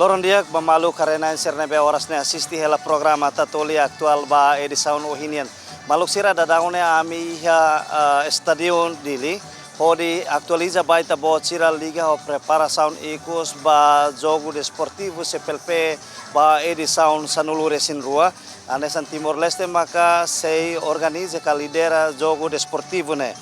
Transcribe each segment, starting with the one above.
Loron dia bamalu karena serne be orasne asisti hela programa tatoli aktual ba edisaun ohinian. Maluk sira dadaune ami stadion dili hodi aktualiza baita bo sira liga ho preparação ikos ba jogo desportivo CPLP ba edisaun sanulu resin rua. Anesan Timor Leste maka sei organiza ka lidera jogo desportivo ne.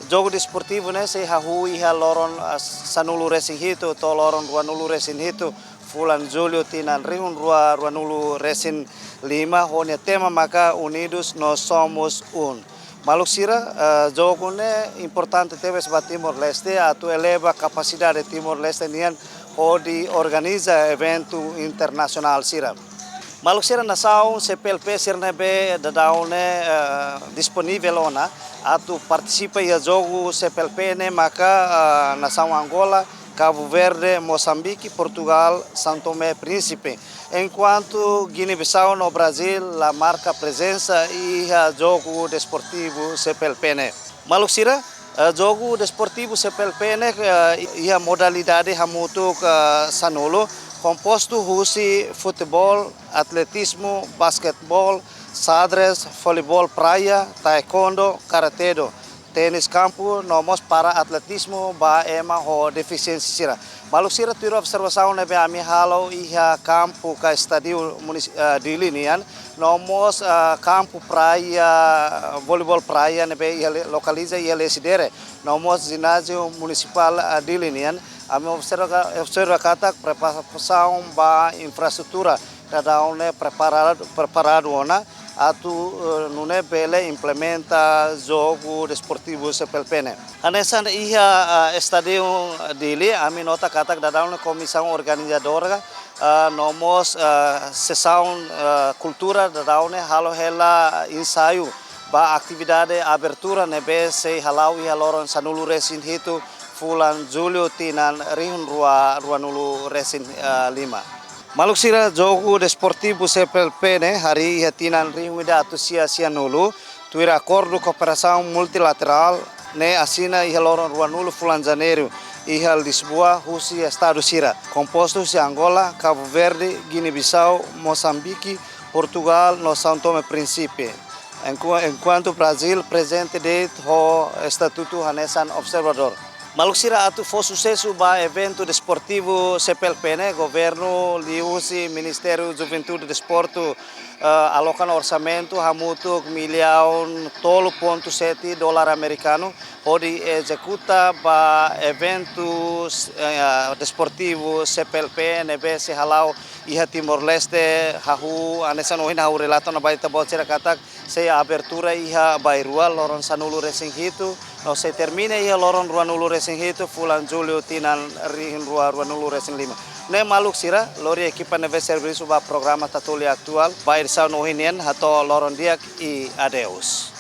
Jogo desportivo ne sei hahui loron sanulu resin hitu to loron ruanulu resin hitu. Fulan Julio tinan rihun ruanulu resin 5 honia tema maka unidos nós somos un. Maluk sira jogo ne importante teve para Timor Leste atu eleva capacidade de Timor Leste nian hodi organiza evento internacional sira. Maluk sira nasaun CPLP sirne be dadaune disponível ona atu participa ia jogo CPLP ne maka nasaun Angola, Cabo Verde, Moçambique, Portugal, São Tomé e Príncipe. Enquanto Guiné-Bissau no Brasil la marca presença e jogo desportivo CPLP ne. Maluk sira jogo desportivo CPLP ne ia modalidade hamutuk sanolo composto husi futebol, atletismo, basquetebol, xadrez, voleibol praia, taekwondo, karatedo. Tenis campo, nomos para atletismo ba ema ho deficiência sira. Maluk sira tiro observação nebe ami halo iha campo ka estadio dilinian, nomos campo praia, voleibol praia nebe ia localiza ia lesidere, nomos ginásio municipal dilinian, ami observa kata preparação ba infraestrutura dadaune preparado ona atu nune bele implementa jogo desportivo CPLP ne. Anesan iha stadium dili ami nota katak dadaune comissão organizadora nomos sessão cultura dadaune halo hela ensaio ba atividade abertura nebe sei halau iha loron sanulu resin hitu fulan Julio tinan rihun ruanulu resin 5. Maluk sira jogo desportivo CPLP ne hari hatinan rimida atu sia nulu tuira acordo cooperação multilateral ne asina iha loron ruanulu fulan janeiro iha Lisboa husi estado sira composto de Angola, Cabo Verde, Guiné-Bissau, Moçambique, Portugal no São Tomé e Príncipe. Enquanto Brasil presente de ho estatuto hanesan observador. Maluk sira atu foi sucesso ba evento desportivo CPLP ne governo liusi Ministério Juventude e Desporto alocan orçamento hamutuk $1,7 americano hodi executa ba evento desportivo CPLP nebe se halau iha Timor Leste hahu anesan ohin hahu relato na baita bocera katak se abertura iha bairua loron sanulu racing hitu no se termina iha loron ruanulu racing hitu fulan Julio tinan rihin ruanulu racing 5. Ne maluk sira lori equipa neve serviço ba programa tatuli aktual ba irsa no hinian hato loron diak I adeus.